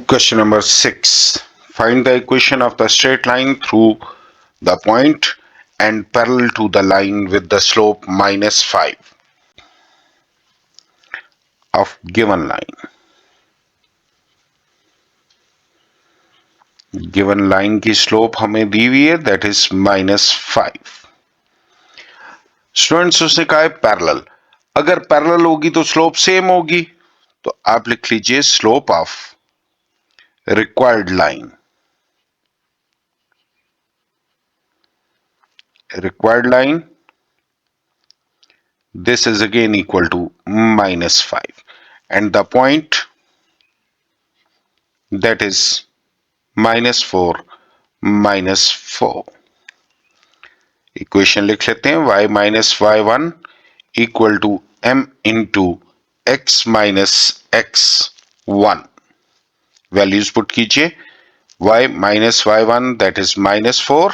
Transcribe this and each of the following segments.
Question number 6. Find the equation of the straight line through the point and parallel to the line with the slope -5 of given line. Given line की slope हमें दी हुई है, that is -5. Students उसने कहा है parallel. अगर parallel होगी तो slope same होगी, तो आप लिख लीजिए slope of required line. Required line, this is again equal to -5, and the point, that is -4 -4. Equation लिख लेते हैं y minus y1 equal to m into x minus x1. Values put कीजिए. y minus y1 that is -4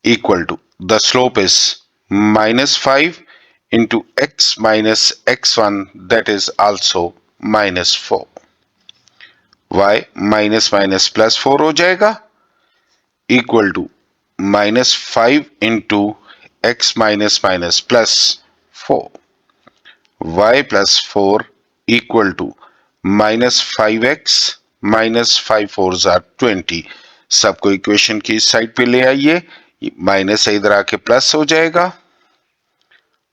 equal to the slope is -5 into x minus x1 that is also -4. y minus minus plus 4 हो जाएगा equal to -5 into x minus minus plus 4. y plus 4 equal to -5x minus 5 4s are 20. सबको equation की side पे ले आइए. Minus इधर आके plus हो जाएगा,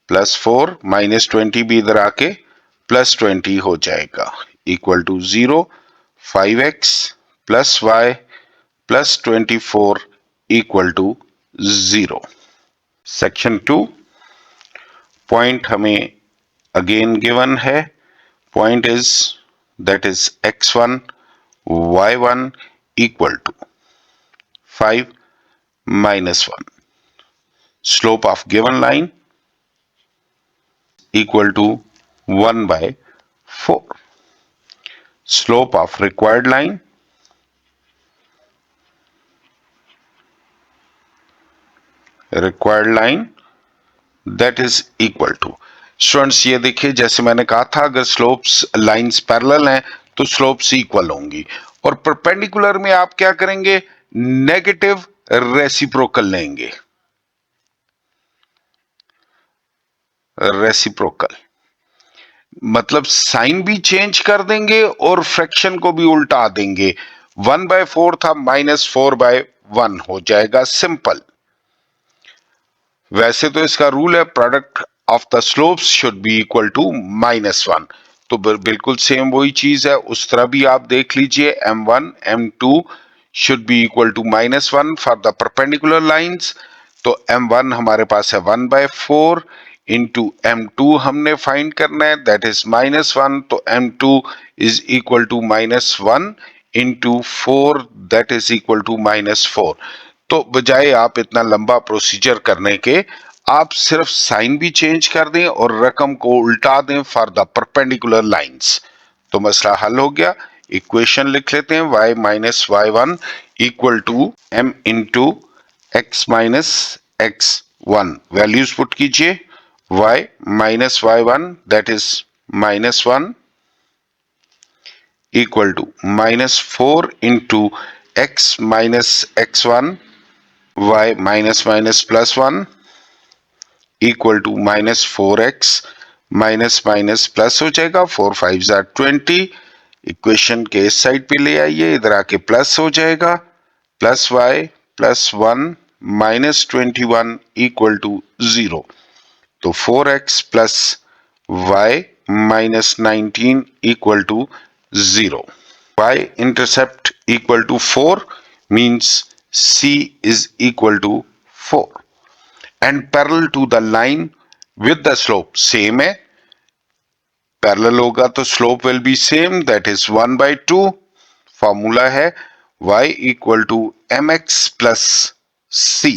+4 -20 भी इधर आके +20 हो जाएगा equal to 0. 5x plus y plus 24 equal to 0. Section 2. Point हमें अगेन गिवन है. Point is that is x1 y1 equal to 5 -1. Slope of given line equal to 1/4. Slope of required line that is equal to. Students ये देखिए, जैसे मैंने कहा था, अगर slopes lines parallel हैं तो स्लोप्स इक्वल होंगी, और परपेंडिकुलर में आप क्या करेंगे, नेगेटिव रेसिप्रोकल लेंगे. रेसिप्रोकल मतलब साइन भी चेंज कर देंगे और फ्रैक्शन को भी उल्टा देंगे. 1/4 था, -4/1 हो जाएगा. सिंपल. वैसे तो इसका रूल है product of the slopes should be equal to -1, तो बिल्कुल सेम वही चीज है. उस तरह भी आप देख लीजिए. m1 m2 should be equal to -1 for the perpendicular lines. तो m1 हमारे पास है 1/4 इंटू m2 हमने फाइंड करना है, दैट इज -1. तो m2 is equal to -1 into 4 that is equal to -4. तो बजाय आप इतना लंबा प्रोसीजर करने के, आप सिर्फ साइन भी चेंज कर दें और रकम को उल्टा दें फॉर द परपेंडिकुलर लाइंस, तो मसला हल हो गया. इक्वेशन लिख लेते हैं. y minus y1 equal to m into x minus x1. Values put कीजिए. y minus y1 that is -1 equal to -4 into x minus x1. y minus minus plus 1 equal to -4x minus minus plus हो जाएगा. 4 5s are 20. Equation के इस side पे ले आइए, इधर आके प्लस हो जाएगा. Plus y plus 1 minus 21 equal to 0. तो 4x plus y minus 19 equal to 0. y intercept equal to 4 means C is equal to 4 and parallel to the line with the slope same है. parallel होगा तो slope will be same, that is 1/2. Formula है y equal to mx plus c.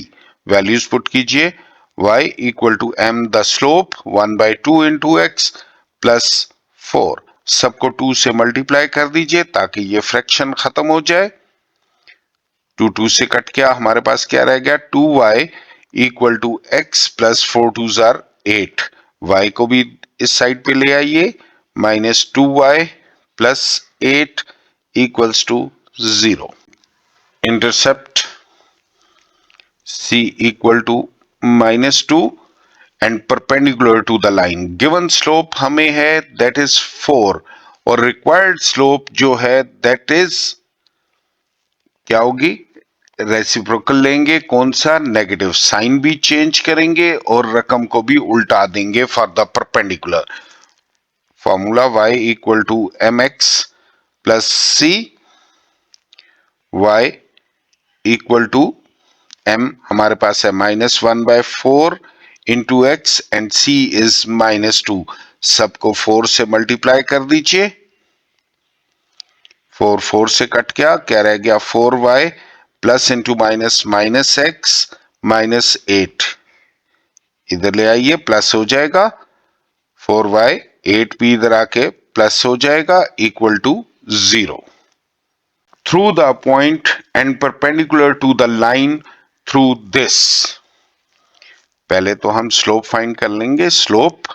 Values put कीजिए. y equal to m the slope 1/2 into x plus 4. सबको 2 से multiply कर दीजिए ताकि ये फ्रैक्शन खत्म हो जाए. 2 से कट गया, हमारे पास क्या रह गया, 2y equal to x plus 4 2s are 8. y को भी इस साइड पे ले आइए. -2y plus 8 equals to 0. Intercept C equal to -2 and perpendicular to the line. Given slope हमें है that is 4 और required slope जो है that is क्या होगी, रेसिप्रोकल लेंगे, कौन सा, नेगेटिव, साइन भी चेंज करेंगे और रकम को भी उल्टा देंगे for the perpendicular. Formula y equal to mx plus c, y equal to m हमारे पास है -1/4 into x and c is -2. सबको 4 से मल्टीप्लाई कर दीजिए. 4 से कट गया, क्या रह गया, 4y plus into minus minus x minus 8. इधर ले आइए, प्लस हो जाएगा 4y, 8 भी इधर आके प्लस हो जाएगा equal to 0. Through the point and perpendicular to the line through this. पहले तो हम स्लोप फाइंड कर लेंगे. Slope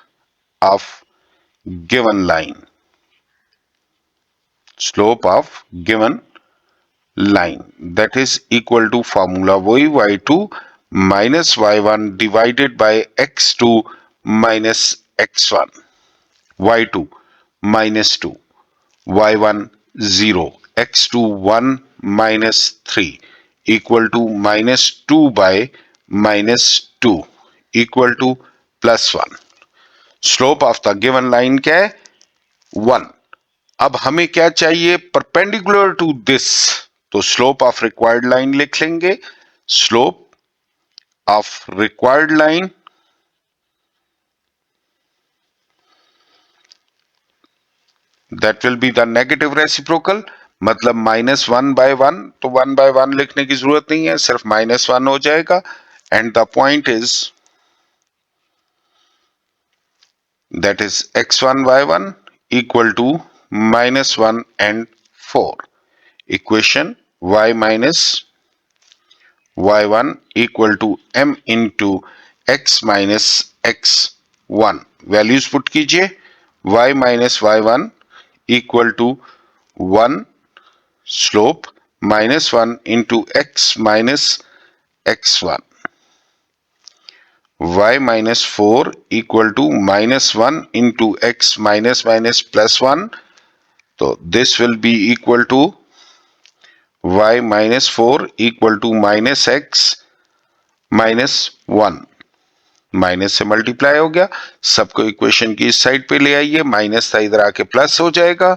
of given line, slope of given line, that is equal to formula वही y2 minus y1 divided by x2 minus x1. y2 minus 2, y1 0, x2 1 minus 3 equal to minus 2 by minus 2 equal to plus 1. Slope of the given line क्या है, 1. अब हमें क्या चाहिए, perpendicular to this, तो slope of required line लिख लेंगे. Slope of required line that will be the negative reciprocal, मतलब -1/1, तो 1/1 लिखने की जरूरत नहीं है, सिर्फ -1 हो जाएगा. And the point is that is x1y1 equal to -1 and 4. Equation y minus y1 equal to m into x minus x1. Values put कीजिए. y minus y1 equal to 1 slope -1 into x minus x1. y minus 4 equal to -1 into x minus minus plus 1. So this will be equal to y minus 4 equal to minus x minus 1. Minus से multiply हो गया, सबको equation की इस side पे ले आइए, minus था इधर आके प्लस हो जाएगा.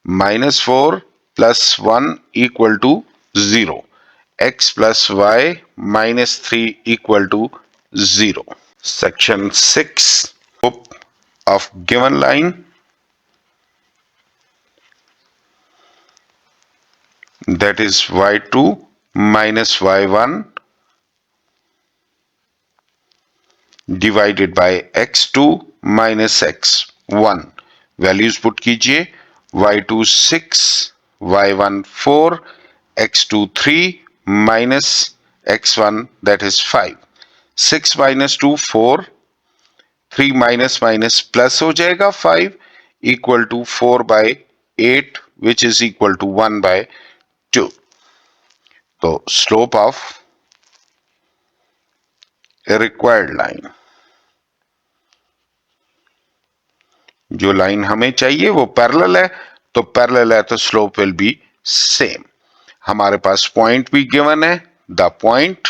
-4 plus 1 equal to 0. x plus y -3 equal to 0. Section 6 of given line, that is y2 minus y1 divided by x2 minus x1. Values put कीजिए. y2 6, y1 4, x2 3 minus x1 that is 5. 6 minus 2 4, 3 minus minus plus हो जाएगा 5 equal to 4 by 8 which is equal to 1 by 2. तो slope of a required line, जो line हमें चाहिए वो parallel है, तो पैरेलल है तो स्लोप विल बी सेम. हमारे पास पॉइंट भी गिवन है. The point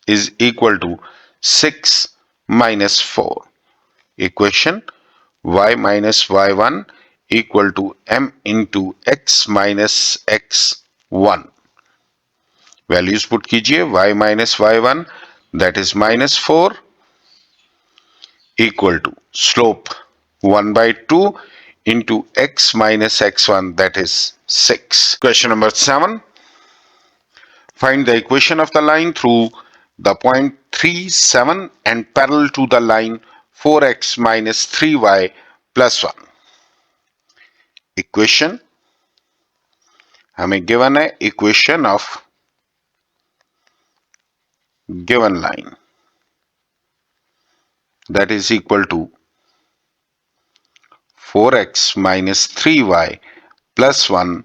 is equal to 6 minus 4. Equation y minus y1 equal to m into x minus x1. Values put कीजिए. y minus y1 that is -4 equal to slope 1 by 2 into x minus x1 that is 6. Question number 7. Find the equation of the line through the point 3, 7 and parallel to the line 4x minus 3y plus 1. Equation हमें given है, equation of given line that is equal to 4x minus 3y plus 1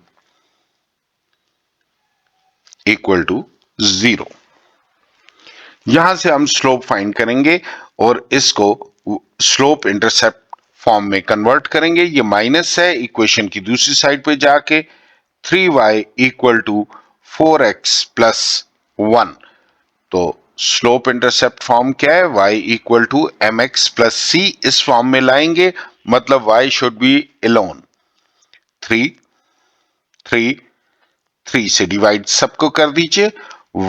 equal to 0। यहां से हम slope find करेंगे और इसको slope intercept form में convert करेंगे। ये माइनस है, इक्वेशन की दूसरी साइड पे जाके 3y equal to 4x plus 1। तो स्लोप इंटरसेप्ट फॉर्म क्या है? y equal to mx plus c इस फॉर्म में लाएंगे, मतलब y शुड बी एलोन। 3 3 3 से डिवाइड सबको कर दीजिए।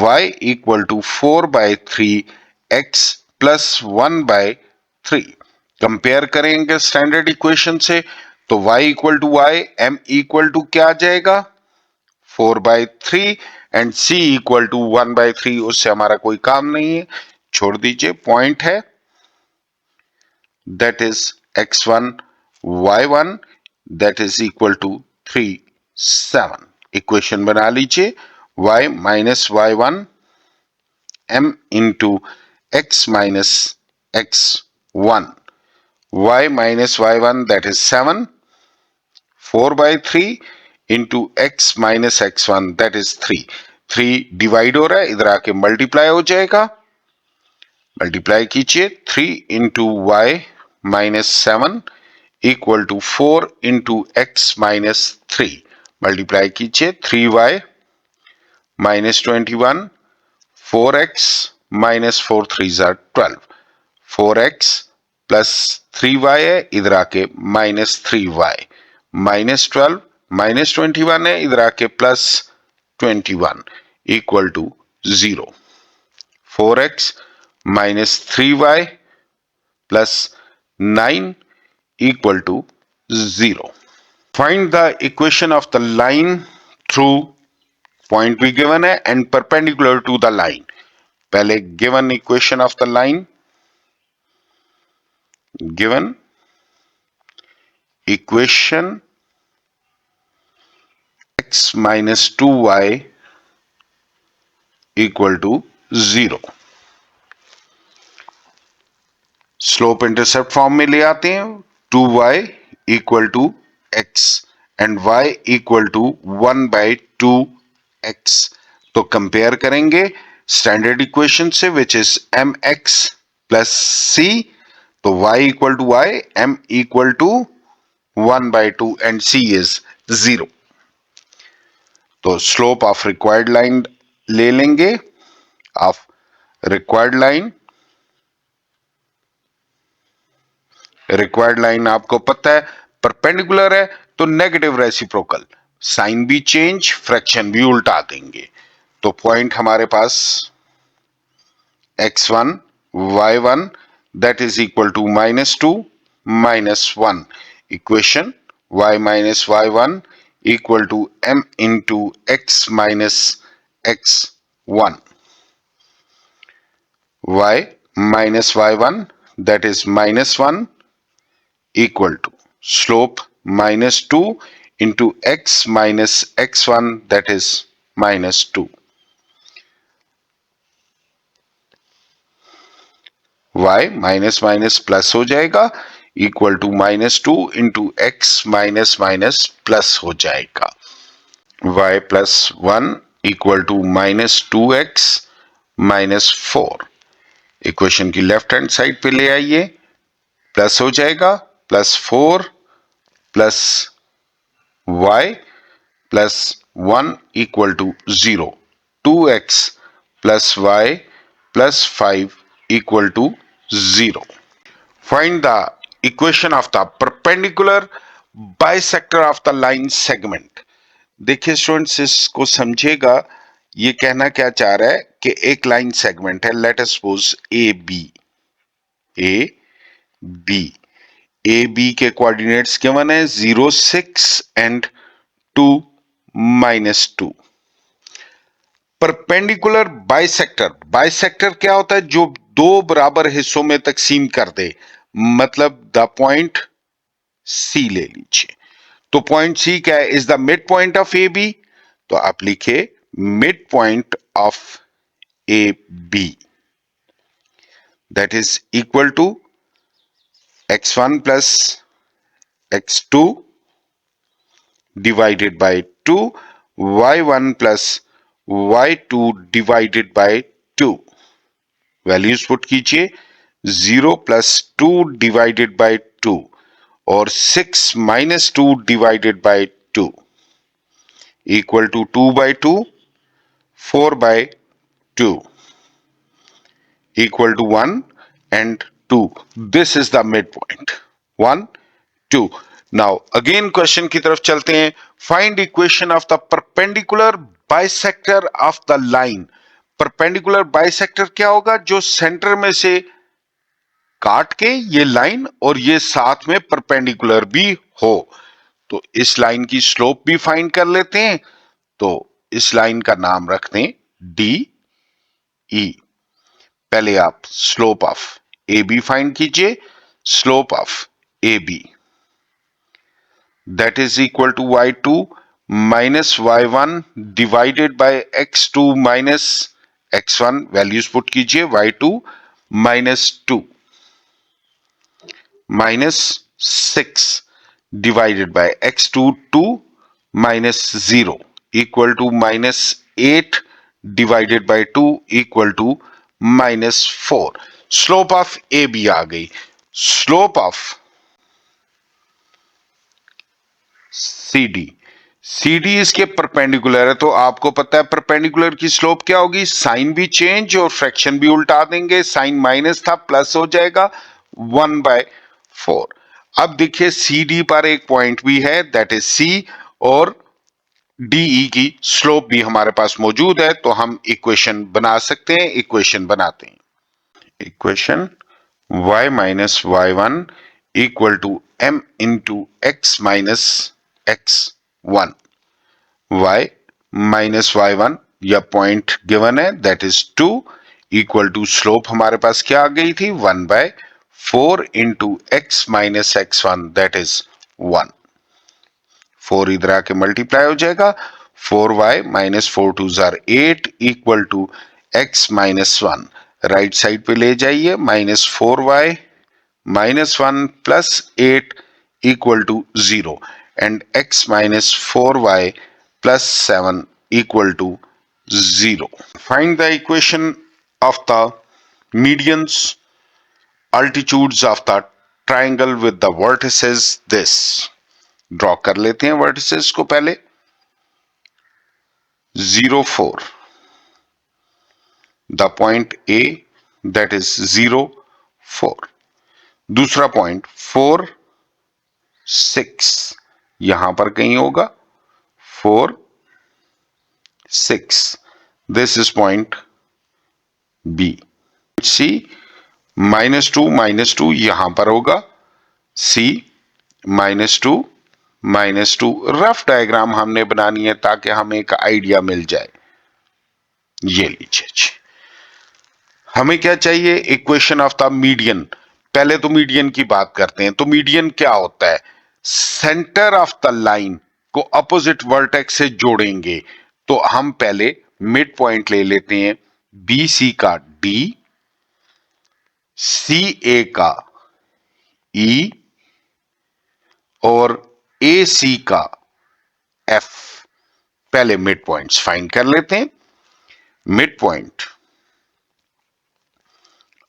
y equal to 4/3 x plus 1/3। Compare करेंगे स्टैंडर्ड इक्वेशन से, तो y equal to y, m equal to क्या आ जाएगा? 4/3 एंड c इक्वल टू 1/3। उससे हमारा कोई काम नहीं है, छोड़ दीजिए। पॉइंट है that is x1 y1 that is equal to 3 7। Equation बना लीजिए y minus y1 m into x minus x1। y minus y1 that is 7, 4/3 into x minus x1 that is 3। 3 divide हो रहा है, इधर आके मल्टीप्लाई हो जाएगा। मल्टीप्लाई कीजिए, 3 into y minus 7 equal to 4 into x minus 3। Multiply कीजिए, 3y minus 21, 4x minus 4 3 12, 4x plus 3y है, इधर आके माइनस 3y, माइनस 12 माइनस 21 है, इधर आके plus 21 equal to 0। 4x minus 3y plus 9 equal to 0. Find the equation of the line through point भी given है and perpendicular to the line. पहले given equation of the line, given equation x minus 2y equal to 0. Slope intercept form में ले आते हैं, 2y equal to x and y equal to 1/2x। तो compare करेंगे standard equation से which is mx plus c। तो y equal to y, m equal to 1/2 and c is 0। तो slope of required line ले लेंगे। Of required line, required line आपको पता है परपेंडिकुलर है तो नेगेटिव रेसिप्रोकल, साइन भी चेंज, फ्रैक्शन भी उल्टा देंगे। तो पॉइंट हमारे पास x1 y1 that is equal to -2 -1। Equation y minus y1 equal to m into x minus x1। y minus y1 that is -1 equal to slope -2 into x minus x1 that is -2। y minus minus plus हो जाएगा equal to -2 into x minus minus plus हो जाएगा। y plus 1 equal to -2x minus 4। Equation की left hand side पे ले आइए, plus हो जाएगा, plus 4 plus y plus 1 equal to 0। 2x plus y plus 5 equal to 0। Find the equation of the perpendicular bisector of the line segment. देखिए students, इसको समझेगा। ये कहना क्या चाह रहा है कि एक लाइन सेगमेंट है, let us suppose A B के कोऑर्डिनेट्स गिवन है 0 6 एंड 2 -2। परपेंडिकुलर बाइसेक्टर, बाइसेक्टर क्या होता है? जो दो बराबर हिस्सों में तकसीम कर दे, मतलब द पॉइंट सी ले लीजिए। तो पॉइंट सी क्या है? Is the mid point of A B. तो आप लिखे mid point of A B that is equal to x1 plus x2 divided by 2, y1 plus y2 divided by 2. Values put कीजिए, 0 plus 2 divided by 2 और 6 minus 2 divided by 2 equal to 2 by 2, 4 by 2 equal to 1 and 2. This is the midpoint. 1, 2. Now again question की तरफ चलते हैं. Find equation of the perpendicular bisector of the line. Perpendicular bisector क्या होगा? जो centre में से काट के ये लाइन और ये साथ में परपेंडिकुलर भी हो. तो इस लाइन की स्लोप भी फाइंड कर लेते हैं. तो इस लाइन का नाम रखते हैं डी ई. पहले आप slope of A B find कीजिए. Slope of A B that is equal to y2 minus y1 divided by x2 minus x1. Values put कीजिए. y2 minus 2 minus 6 divided by x2 2 minus 0 equal to minus 8 divided by 2 equal to minus 4. Slope of AB आ गई. Slope of CD. CD इसके perpendicular है, तो आपको पता है perpendicular की slope क्या होगी. साइन भी चेंज और फ्रैक्शन भी उल्टा देंगे. साइन माइनस था, प्लस हो जाएगा 1/4. अब देखिए CD पर एक पॉइंट भी है, दैट इज C, और DE की स्लोप भी हमारे पास मौजूद है. तो हम इक्वेशन बना सकते हैं. इक्वेशन बनाते हैं. Equation y minus y1 equal to m into x minus x1. y minus y1 या पॉइंट गिवन है, that is 2 equal to slope हमारे पास क्या आ गई थी, 1/4 into x minus x1 that is 1. 4 इधर आके मल्टीप्लाई हो जाएगा. 4y माइनस 4 2 जार 8 equal to x minus 1. Right side पे ले जाइए. Minus 4y minus 1 plus 8 equal to 0 and x minus 4y plus 7 equal to 0. Find the equation of the medians, altitudes of the triangle with the vertices this. Draw कर लेते हैं vertices को पहले. 0 4. The point A that is 0 4. दूसरा point 4 6. यहां पर कहीं होगा 4 6. This is point B. C -2 यहां पर होगा. C -2 -2. रफ डायग्राम हमने बनानी है ताकि हमें एक आइडिया मिल जाए. ये लीजिए जी. हमें क्या चाहिए, इक्वेशन ऑफ द मीडियन. पहले तो मीडियन की बात करते हैं. तो मीडियन क्या होता है, सेंटर ऑफ द लाइन को अपोजिट वर्टेक्स से जोड़ेंगे. तो हम पहले मिड पॉइंट ले लेते हैं. बी सी का डी, सी ए का ई और ए सी का एफ. पहले मिड पॉइंट्स फाइंड कर लेते हैं. Mid point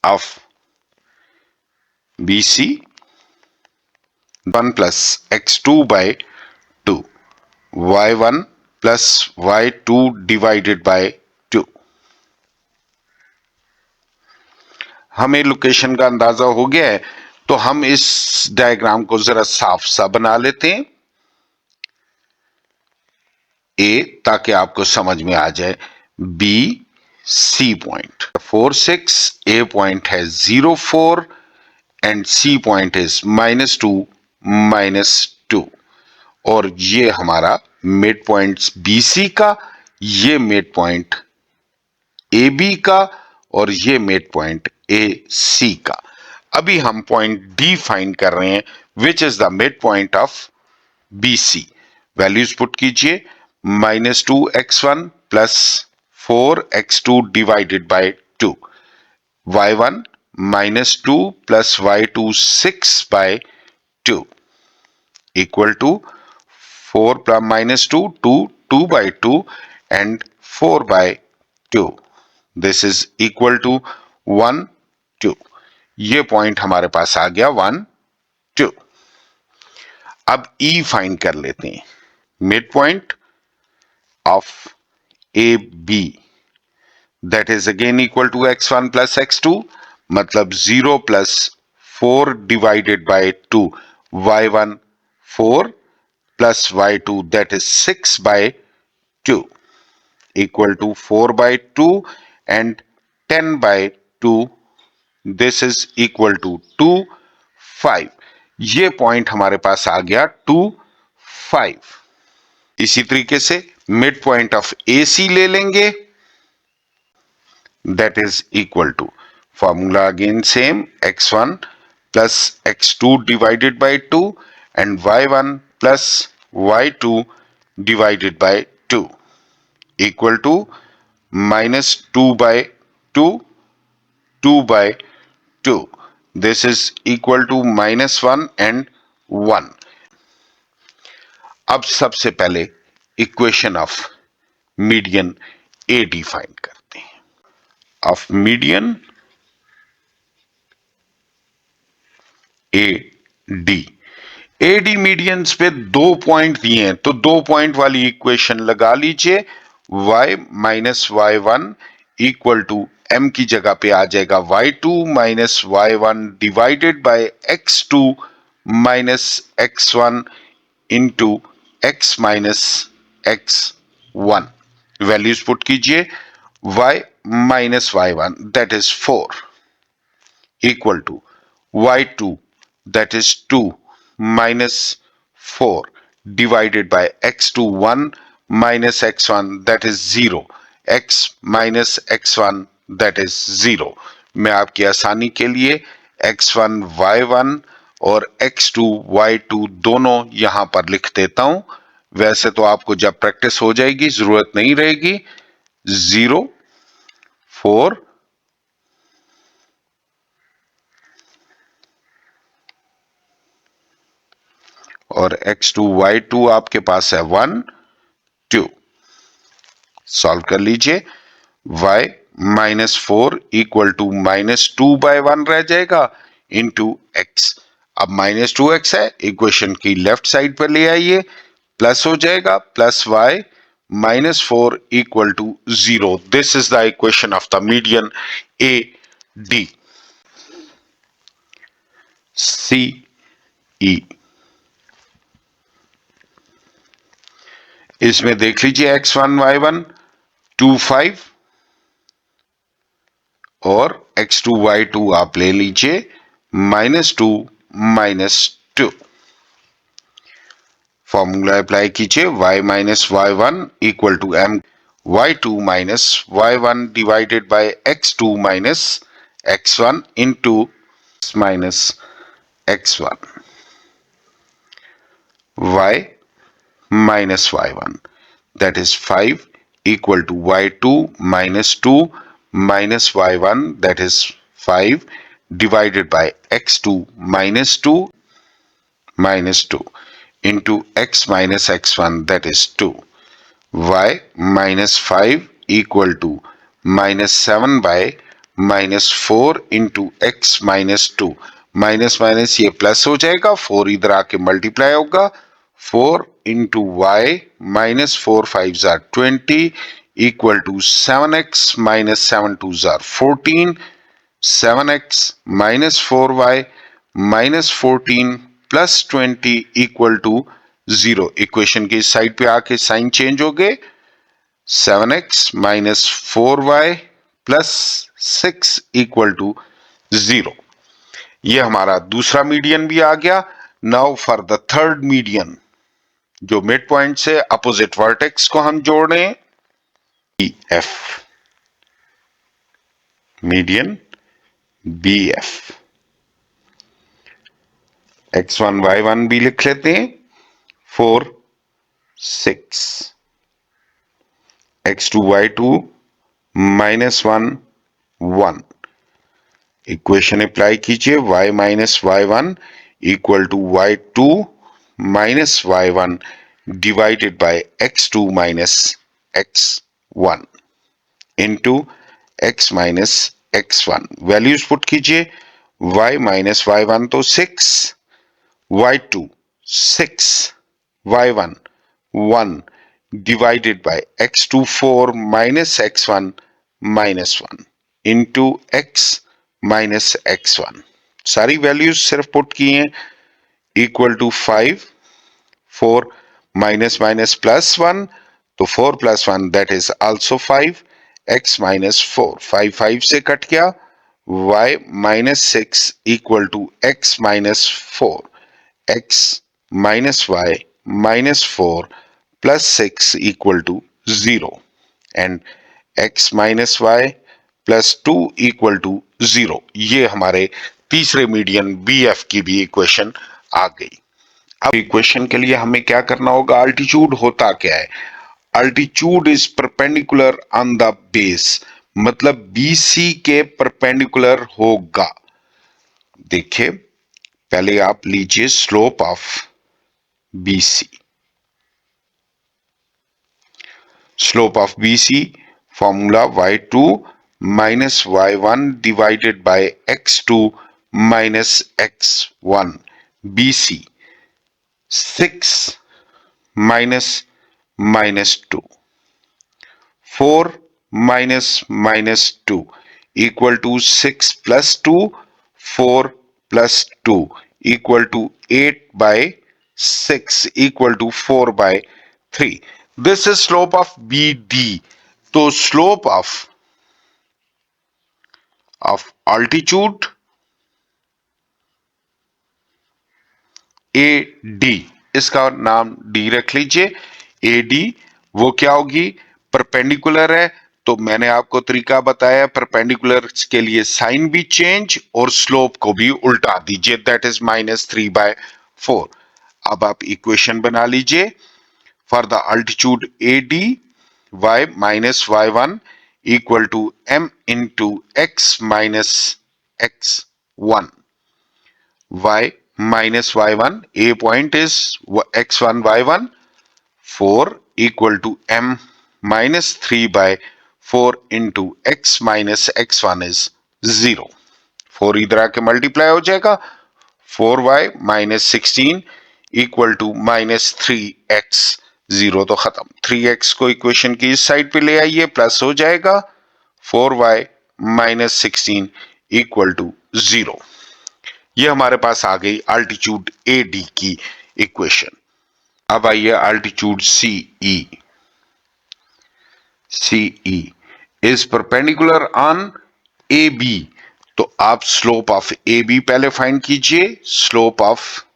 of B C 1 plus x2 by 2, y1 plus y2 divided by 2. हमें लोकेशन का अंदाजा हो गया है, तो हम इस डायग्राम को जरा साफ सा बना लेते हैं. ए, ताकि आपको समझ में आ जाए. बी सी पॉइंट 4 6, ए पॉइंट है 0 4 एंड सी पॉइंट इज -2 -2. और ये हमारा मिड पॉइंट बी सी का, ये मिड पॉइंट ए बी का और ये मिड पॉइंट ए सी का. अभी हम पॉइंट डी फाइंड कर रहे हैं, which is the mid point of B C. Values put कीजिए. -2x1 plus 4x2 divided by 2, y1 -2 plus y2 6/2. equal to 4 plus minus 2, 2 by 2 and 4 by 2. This is equal to 1, 2. ये point हमारे पास आ गया 1, 2. अब E फाइंड कर लेते हैं. Mid point of AB that is again equal to x1 plus x2 मतलब 0 plus 4 divided by 2 y1 4 plus y2 that is 6 by 2 equal to 4 by 2 and 10 by 2 this is equal to 2 5. ये point हमारे पास आ गया 2 5. इसी तरीके से mid point of AC ले लेंगे. That is equal to formula again same x1 plus x2 divided by 2 and y1 plus y2 divided by 2 equal to minus 2 by 2, 2 by 2. This is equal to minus 1 and 1. अब सबसे पहले equation of median A define करते हैं. Of median A D. A D medians पे 2 point दिए हैं तो 2 point वाली इक्वेशन लगा लीजिए. y minus Y one equal to m की जगह पे आ जाएगा y2 minus y1 divided by x2 minus x1 into x minus x1. Values put कीजिए. y minus y1 that is 4 equal to y2 that is 2 minus 4 divided by x2 1 minus x1 that is 0 x minus x1 that is 0. मैं आपकी आसानी के लिए x1 y1 और x2 y2 दोनों यहां पर लिख देता हूं. वैसे तो आपको जब प्रैक्टिस हो जाएगी जरूरत नहीं रहेगी. 0 4 और x2 y2 आपके पास है 1 2. सॉल्व कर लीजिए. y minus 4 equal to minus 2 by 1 रह जाएगा इंटू x. अब माइनस 2x है, इक्वेशन की लेफ्ट साइड पर ले आइए. प्लस हो जाएगा plus y minus 4 equal to 0. This is the equation of the median A D. C E. इसमें देख लीजिए x1 y1 2 5 और x2 y2 आप ले लीजिए माइनस 2 माइनस 2. फॉर्मूला अप्लाई कीजिए. y minus y1 equal to m y2 minus y1 divided by x2 minus x1 into minus x1. y minus y1 that is 5 equal to y2 minus 2 minus y1 that is 5 divided by x2 minus 2 minus 2 into x minus x1 that is 2. y minus 5 equal to minus 7 by minus 4 into x minus 2. Minus minus ये plus हो जाएगा. 4 इधर आके multiply होगा. 4 into y minus 4 5s are 20 equal to 7x minus 7 2s are 14. 7x minus 4y minus 14 plus 20 equal to 0. Equation की side पे आके sign change हो गए. 7x minus 4y plus 6 equal to 0. ये हमारा दूसरा मीडियन भी आ गया. Now for the third median जो मिड पॉइंट से अपोजिट वर्टेक्स को हम जोड़ रहे हैं. BF median BF. x1 y1 भी लिख लेते हैं. 4 6 x2 y2 minus 1 1. Equation apply कीजिए. y minus y1 equal to y2 minus y1 divided by x2 minus x1 into x minus x1. Values put कीजिए, y minus y1 तो 6, y2 6, y1 1 divided by x2 4 minus x1 minus 1 into x minus x1. सारी values सिर्फ put की हैं, equal to 5, 4 minus minus plus 1, तो 4 plus 1 that is also 5, x minus 4, 5 5 से cut गया, y minus 6 equal to x minus 4, x minus y minus 4 plus 6 equal to 0 and x minus y plus 2 equal to 0. ये हमारे तीसरे median BF की भी equation आ गई। अब इक्वेशन के लिए हमें क्या करना होगा, अल्टीट्यूड होता क्या है, altitude is perpendicular on the base, मतलब BC के परपेंडिकुलर होगा। देखिए पहले आप लीजिए slope of BC, slope of BC formula y2 minus y1 divided by x2 minus x1, BC 6 minus minus 2, 4 minus minus 2 equal to 6 plus 2, 4 plus 2 equal to 8 by 6 equal to 4 by 3. This is slope of BD. तो slope of altitude AD, इसका नाम D रख लीजिए, AD वो क्या होगी, perpendicular है, तो मैंने आपको तरीका बताया, परपेंडिकुलर के लिए साइन भी चेंज और स्लोप को भी उल्टा दीजिए, दैट इज -3/4। अब आप इक्वेशन बना लीजिए, for the altitude AD y minus y1 equal to m into x minus x1, y minus y1, a point is x1 y1, 4 equal to m minus 3 by 4 into x minus x1 is 0. 4 इधर आके multiply हो जाएगा, 4y minus 16 equal to minus 3x, 0 तो खत्म, 3x को equation की इस side पे ले आइए, प्लस हो जाएगा 4y minus 16 equal to 0. ये हमारे पास आ गई अल्टीट्यूड AD की इक्वेशन। अब आइए altitude CE, CE is perpendicular on AB, तो आप स्लोप ऑफ AB पहले फाइंड कीजिए, slope of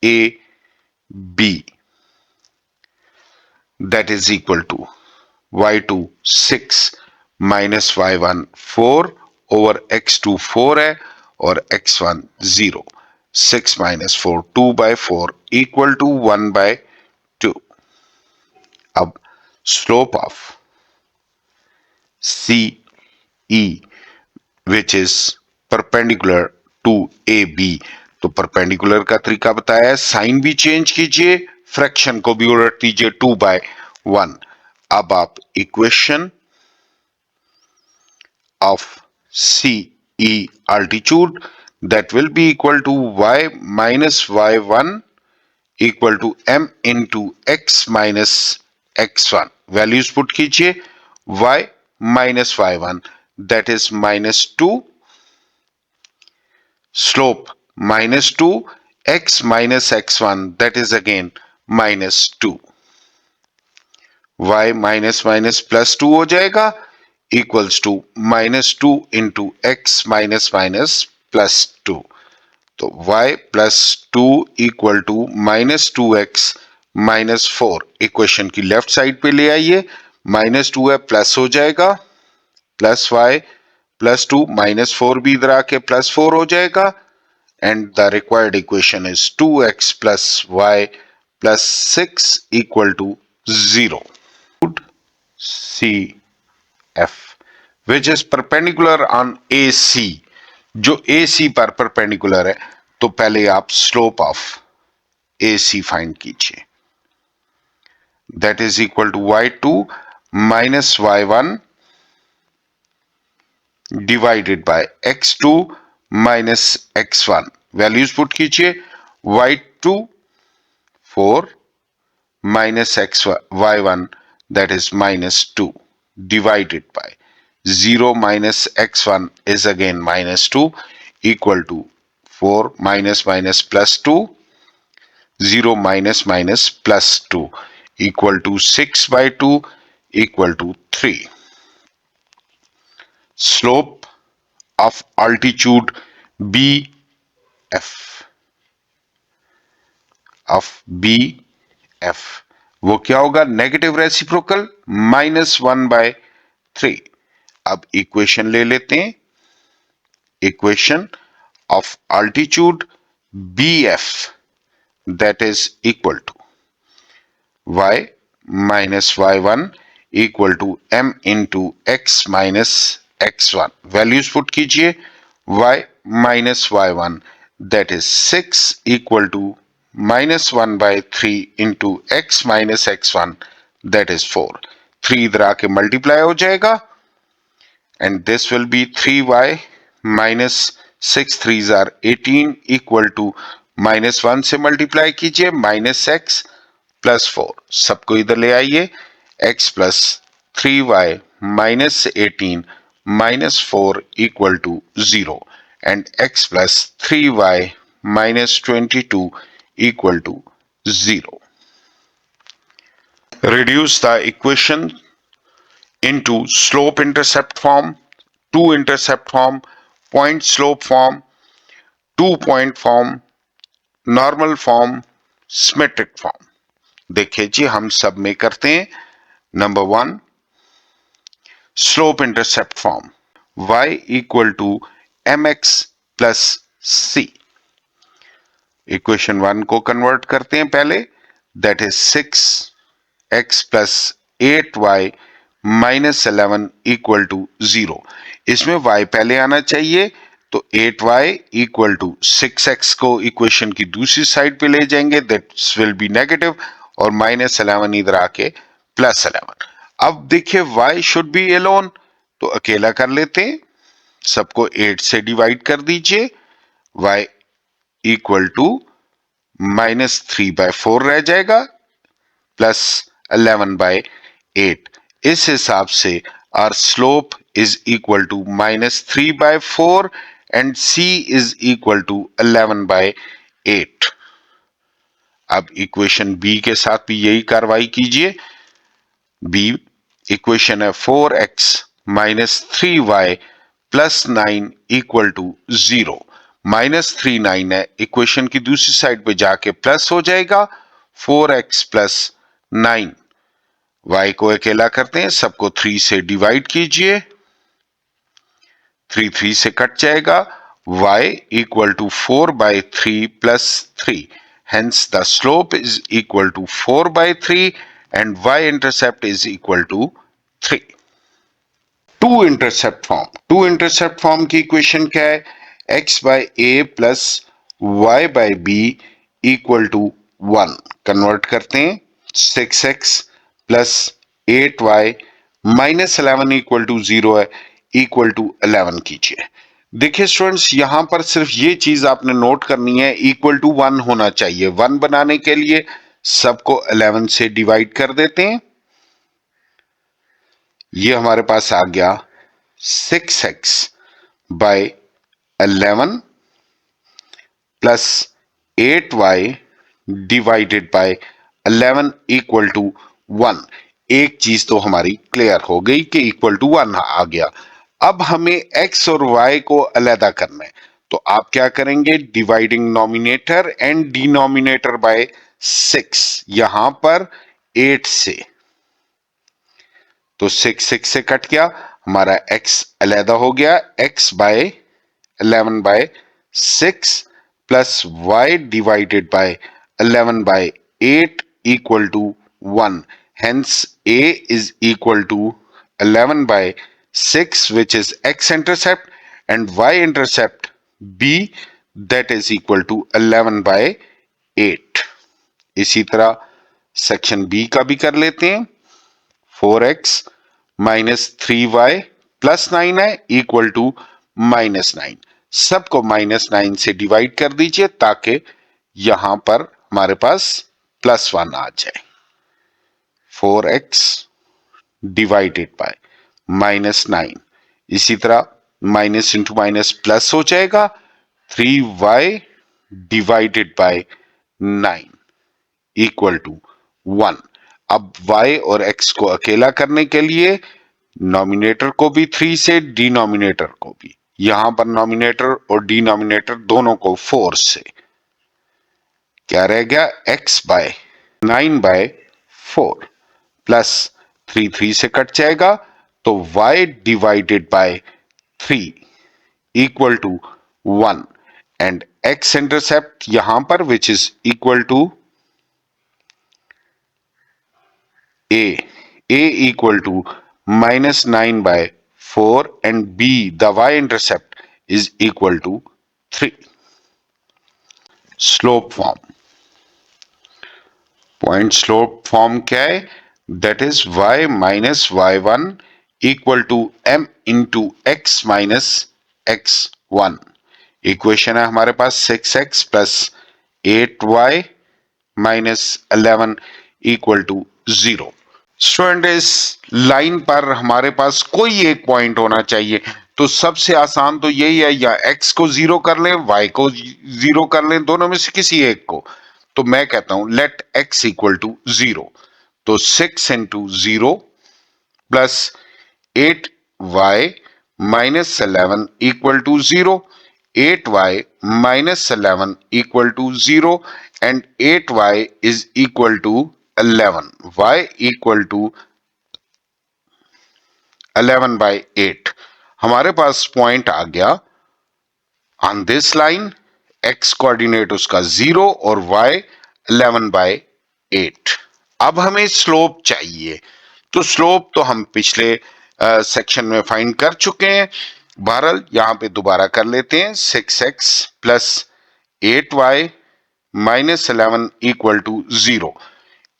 AB that is equal to y2 6 minus y1 4 over x2 4 है और x1 0, 6 minus 4 2 by 4 equal to 1 by 2. अब slope of CE which is perpendicular to AB, तो perpendicular का तरीका बताया है, साइन भी चेंज कीजिए, फ्रैक्शन को भी उलट दीजिए 2/1। अब आप equation of CE altitude that will be equal to y minus y1 equal to m into x minus x1, values put कीजिए, y minus y1 that is -2, slope -2, x minus x1 that is again -2, y minus minus plus 2 हो जाएगा, equals to -2 into x minus minus plus 2, तो y plus 2 equal to -2x minus 4, equation की left side पे ले आइए, -2 है plus हो जाएगा, प्लस y plus 2 -4 भी इधर आके +4 हो जाएगा, and the required equation is 2x plus y plus 6 equal to 0. CF which is perpendicular on AC, जो AC पर परपेंडिकुलर है, तो पहले आप स्लोप ऑफ AC फाइंड कीजिए। That is equal to y2 minus y1 divided by x2 minus x1। Values put कीजिए। y2 4 minus y1 that is minus 2 divided by 0 minus x1 is again minus 2 equal to 4 minus minus plus 2 0 minus minus plus 2 equal to 6 by 2 equal to 3. Slope of altitude BF वो क्या होगा? Negative reciprocal -1/3। अब equation ले लेते हैं। Equation of altitude BF that is equal to y minus y1 equal to m into x minus x1। Values put कीजिए। y minus y1 that is 6 equal to -1/3 into x minus x1 that is 4. 3 इधर आके multiply हो जाएगा and this will be 3y minus 6 3s are 18 equal to -1 से multiply कीजिए minus x plus 4। सबको इधर ले आइए। x plus 3y minus 18 minus 4 equal to 0 and x plus 3y minus 22 equal to 0. Reduce the equation into slope intercept form, 2 intercept form, point slope form, 2 point form, normal form, symmetric form. देखिए जी हम सब में करते हैं। Number 1 slope intercept form y equal to mx plus c। Equation 1 को convert करते हैं पहले। That is 6x plus 8y minus 11 equal to 0। इसमें y पहले आना चाहिए तो 8y इक्वल टू 6x को इक्वेशन की दूसरी साइड पे ले जाएंगे दैट्स विल बी नेगेटिव और माइनस 11 इधर आके प्लस 11। अब देखिए y शुड बी एलोन तो अकेला कर लेते हैं। सबको 8 से डिवाइड कर दीजिए। y इक्वल टू -3/4 रह जाएगा प्लस 11/8। इस हिसाब से our slope is equal to -3/4 and c is equal to 11/8। अब इक्वेशन बी के साथ भी यही कार्रवाई कीजिए। बी इक्वेशन है 4x minus 3y plus 9 equal to 0। -3 है इक्वेशन की दूसरी साइड पे जाके प्लस हो जाएगा 4x प्लस 9। y को अकेला करते हैं। सबको 3 से डिवाइड कीजिए। 3 3 से कट जाएगा। y इक्वल टू 4/3 प्लस 3। Hence the slope is equal to 4/3 and y intercept is equal to 3। Two intercept form की इक्वेशन क्या है? x by a plus y by b equal to 1। Convert करते हैं। 6x plus 8y minus 11 equal to 0 है equal to 11 कीजिए। देखिए students यहां पर सिर्फ ये चीज आपने नोट करनी है इक्वल टू 1 होना चाहिए। 1 बनाने के लिए सबको 11 से डिवाइड कर देते हैं। ये हमारे पास आ गया 6x by 11 plus 8y divided by 11 equal to 1। एक चीज तो हमारी क्लियर हो गई कि इक्वल टू 1 आ गया। अब हमें x और y को अलग करना है तो आप क्या करेंगे? Dividing nominator and denominator by 6। यहां पर 8 से तो 6 से कट गया। हमारा x अलहदा हो गया। x by 11/6 plus y divided by 11/8 equal to 1। Hence a is equal to 11/6 which is x intercept and y intercept b that is equal to 11/8. इसी तरह सेक्शन बी का भी कर लेते हैं। 4x माइनस 3y प्लस 9 है equal to -9। सबको -9 से डिवाइड कर दीजिए ताकि यहां पर हमारे पास +1 आ जाए। 4x डिवाइडेड बाय -9, इसी तरह माइनस इंटू माइनस प्लस हो जाएगा। 3y divided by 9 equal to 1। अब y और x को अकेला करने के लिए नॉमिनेटर को भी 3 से, डिनोमिनेटर को भी, यहां पर नॉमिनेटर और डिनोमिनेटर दोनों को 4 से, क्या रह गया x बाय 9/4 प्लस 3 से कट जाएगा तो y divided by 3 equal to 1 and x intercept यहां पर which is equal to a equal to -9/4 and b, the y-intercept, is equal to 3. Slope form. Point slope form क्या है? That is y minus y1 equal to m into x minus x1. Equation है हमारे पास 6x plus 8y minus 11 equal to 0. Student, इस line पर हमारे पास कोई एक point होना चाहिए, तो सबसे आसान तो यही है, या x को 0 कर लें, y को 0 कर लें, दोनों में से किसी एक को। तो मैं कहता हूं लेट x इक्वल टू 0, तो 6 into 0 plus 8y minus 11 equal to 0, 8y minus 11 equal to 0 and 8y is equal to 11. y equal to 11/8. हमारे पास पॉइंट आ गया on this line, x coordinate उसका 0 और y 11/8. अब हमें स्लोप चाहिए, तो स्लोप तो हम पिछले सेक्शन में फाइंड कर चुके हैं। बहरहाल यहां पे दोबारा कर लेते हैं। 6x plus 8y minus 11 equal to 0,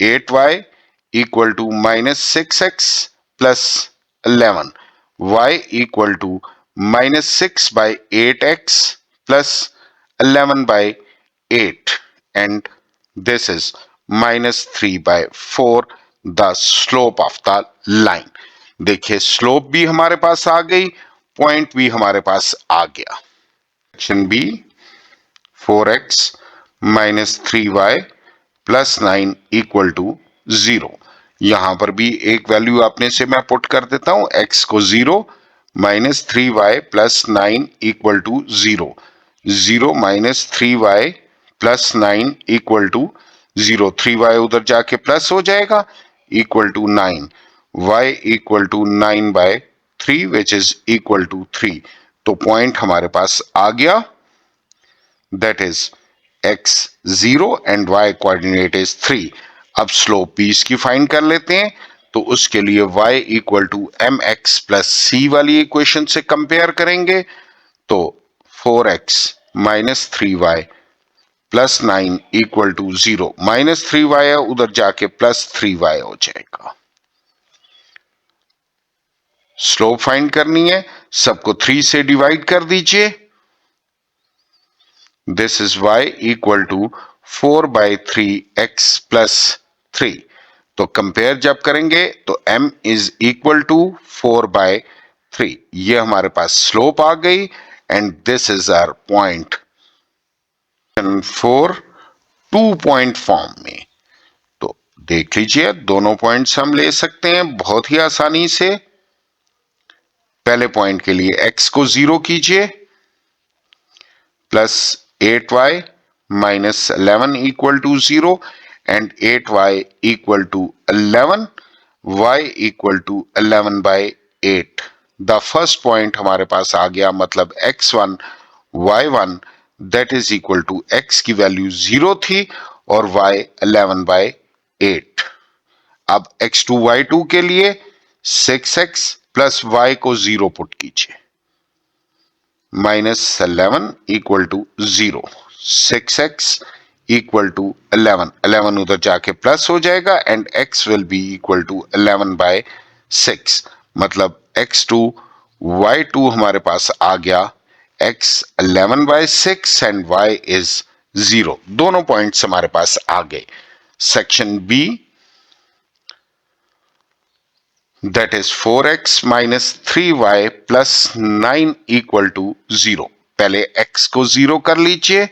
8y equal to -6x plus 11, y equal to -6/8x plus 11/8 and this is -3/4 the slope of the line. देखिए स्लोप भी हमारे पास आ गई, पॉइंट भी हमारे पास आ गया। Section B 4x minus 3y plus 9 equal to 0। यहां पर भी एक वैल्यू आपने से मैं पुट कर देता हूं, x को 0 minus 3y plus 9 equal to 0, 0 minus 3y plus 9 equal to 0, 3y उधर जाके प्लस हो जाएगा equal to 9, y equal to 9/3 which is equal to 3। तो पॉइंट हमारे पास आ गया, that is x 0 and y coordinate is 3। अब स्लोप भी इसकी फाइंड कर लेते हैं, तो उसके लिए y equal to mx plus c वाली इक्वेशन से कंपेयर करेंगे, तो 4x minus 3y plus 9 equal to 0, -3y है उधर जाके +3y हो जाएगा। स्लोप फाइंड करनी है, सबको 3 से डिवाइड कर दीजिए। This is y equal to 4/3x plus 3। तो कंपेयर जब करेंगे तो m इज इक्वल टू 4/3, ये हमारे पास स्लोप आ गई and this is our point. 4 2 point form में, तो देख लीजिए दोनों पॉइंट्स हम ले सकते हैं बहुत ही आसानी से। पहले पॉइंट के लिए x को 0 कीजिए, plus 8y minus 11 equal to 0 and 8y equal to 11, y equal to 11/8। The first point हमारे पास आ गया, मतलब x1 y1 that is equal to x की वैल्यू 0 थी और y 11/8। अब x2 y2 के लिए 6x प्लस y को 0 पुट कीजिए, -11 equal to 0, 6x equal to 11, 11 उधर जाके प्लस हो जाएगा and x will be equal to 11/6, मतलब x2 y2 हमारे पास आ गया x 11/6 एंड y इज 0। दोनों पॉइंट्स हमारे पास आ गए। Section B, that is 4x minus 3y plus 9 equal to 0। पहले x को 0 कर लीजिए,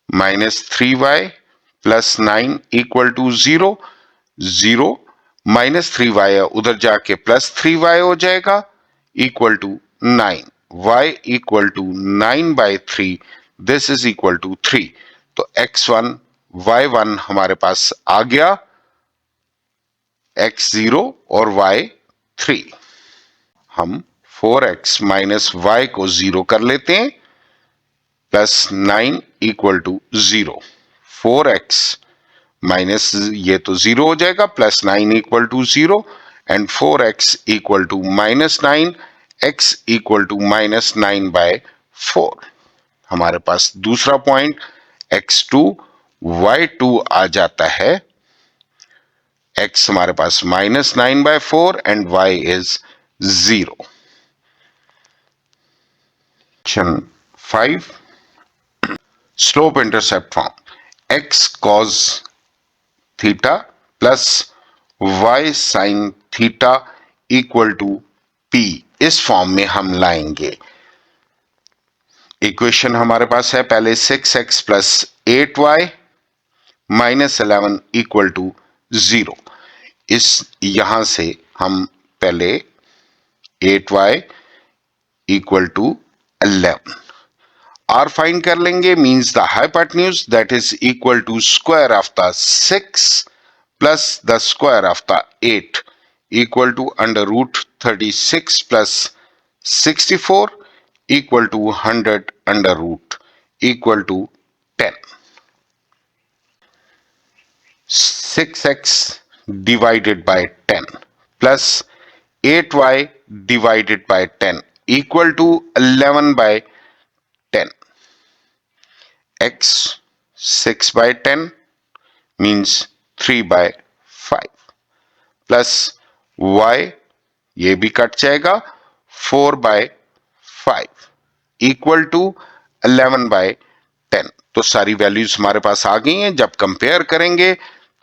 -3y plus 9 equal to 0, 0 -3y उधर जाके +3y हो जाएगा equal to 9, y equal to 9/3, this is equal to 3। तो x1 y1 हमारे पास आ गया, x0 और y3। हम 4x माइनस y को 0 कर लेते हैं, plus 9 equal to 0, 4x minus ये तो 0 हो जाएगा, plus 9 equal to 0 and 4x equal to -9, x equal to -9/4। हमारे पास दूसरा पॉइंट x2 y2 आ जाता है, x हमारे पास -9/4 and y is 0। Question 5, slope intercept form x cos theta plus y sin theta equal to p, इस form में हम लाएंगे। इक्वेशन हमारे पास है पहले 6x plus 8y minus 11 equal to 0। इस यहां से हम पहले 8y equal to 11 are find कर लेंगे, means the hypotenuse that is equal to square of the 6 plus the square of the 8 equal to √36 plus 64 equal to 100 √ equal to 10। 6x divided by 10 plus 8y divided by 10 equal to 11/10। x 6/10 means 3/5 plus y ये भी cut जाएगा 4/5 equal to 11/10। तो सारी values हमारे पास आ गई हैं। जब कंपेयर करेंगे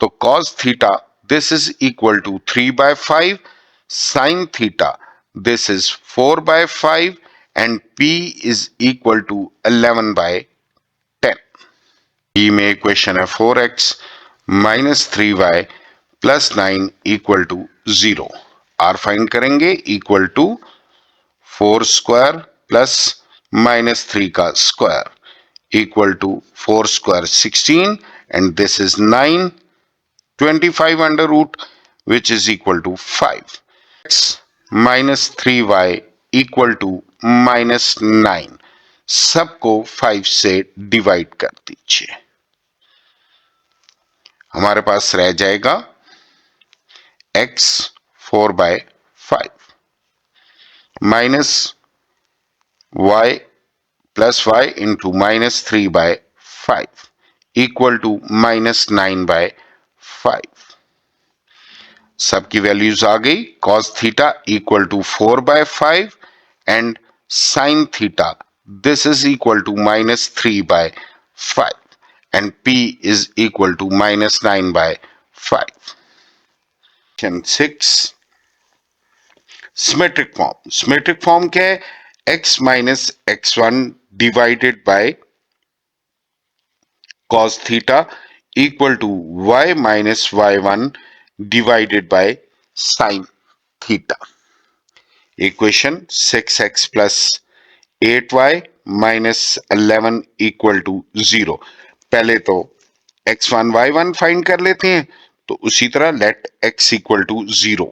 तो cos theta this is equal to 3/5, sin theta this is 4/5 and p is equal to 11/10। E में इक्वेशन है 4x minus 3y plus 9 equal to 0। R find करेंगे इक्वल टू 4 स्क्वायर प्लस -3 का square equal to 4 square 16 and this is 9, 25 under root which is equal to 5। x minus 3y equal to -9, सबको 5 से divide कर दीजिए, हमारे पास रह जाएगा x 4/5 minus y plus y into -3/5 equal to -9/5। सबकी values आ गई। cos theta equal to 4/5 and sin theta this is equal to -3/5 and p is equal to -9/5। 6, symmetric form. Symmetric form क्या है? x minus x1 divided by cos theta equal to y minus y1 divided by sin theta. Equation 6x plus 8y minus 11 equal to 0। पहले तो x1 y1 find कर लेते हैं, तो उसी तरह let x equal to 0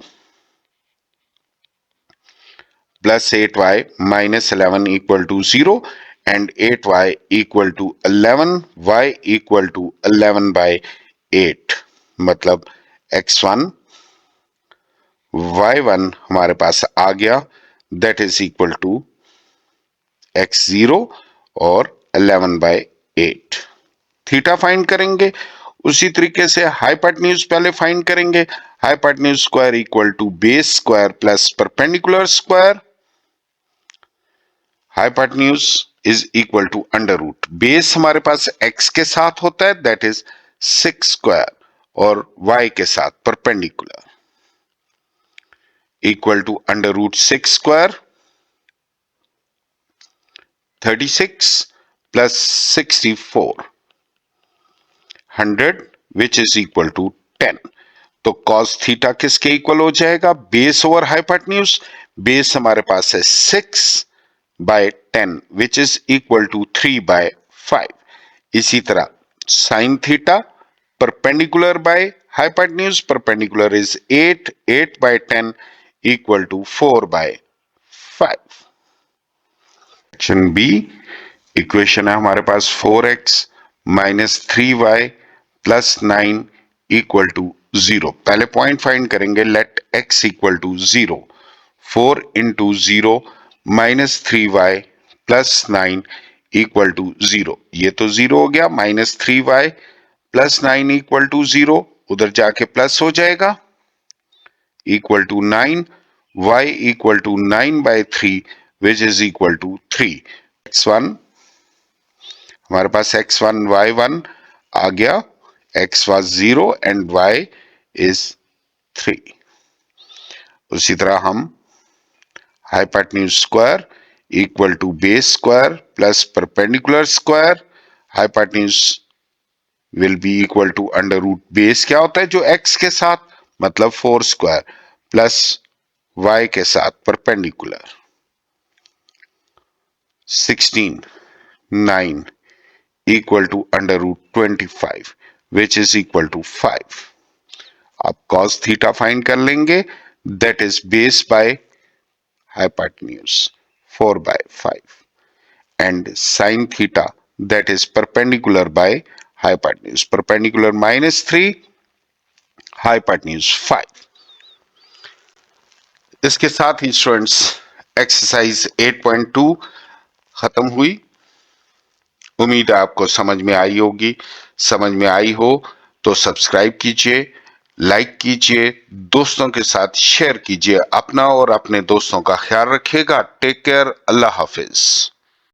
plus 8y minus 11 equal to 0 and 8y equal to 11, y equal to 11/8, मतलब x1 y1 हमारे पास आ गया, that is equal to x0 और 11/8। थीटा फाइंड करेंगे। उसी तरीके से हाइपोटेन्यूज पहले फाइंड करेंगे। Hypotenuse square equal to base square plus perpendicular square. Hypotenuse is equal to under root, base हमारे पास x के साथ होता है दैट इज 6 स्क्वायर और y के साथ perpendicular equal to under root 6 square 36 plus 64 100 which is equal to 10। तो cos थीटा किसके इक्वल हो जाएगा? Base over hypotenuse. बेस हमारे पास है 6 by 10 which is equal to 3 by 5। इसी तरह sine theta perpendicular by hypotenuse, perpendicular is 8 by 10 equal to 4 by 5। Section B equation है हमारे पास 4x minus 3y plus 9 equal to 0। पहले पॉइंट फाइंड करेंगे, let x equal to 0। 4 into 0 minus 3y plus 9 equal to 0। ये तो 0 हो गया। Minus 3y plus 9 equal to 0, उधर जाके प्लस हो जाएगा equal to 9। y equal to 9 by 3 which is equal to 3। x1 हमारे पास x1 y1 आ गया। x was 0 and y is 3। उसी तरह हम hypotenuse square equal to base square plus perpendicular square. Hypotenuse will be equal to under root base क्या होता है जो x के साथ, मतलब 4 स्क्वायर प्लस y के साथ perpendicular 16 9 equal to under root 25 which is equal to 5। आप cos थीटा फाइंड कर लेंगे that is base by hypotenuse 4 by 5 and sin theta that is perpendicular by hypotenuse, perpendicular minus 3 hypotenuse 5। इसके साथ ही students exercise 8.2 खत्म हुई। उम्मीद है आपको समझ में आई होगी। समझ में आई हो तो सब्सक्राइब कीजिए, लाइक कीजिए, दोस्तों के साथ शेयर कीजिए। अपना और अपने दोस्तों का ख्याल रखिएगा। Take care. अल्लाह हाफिज।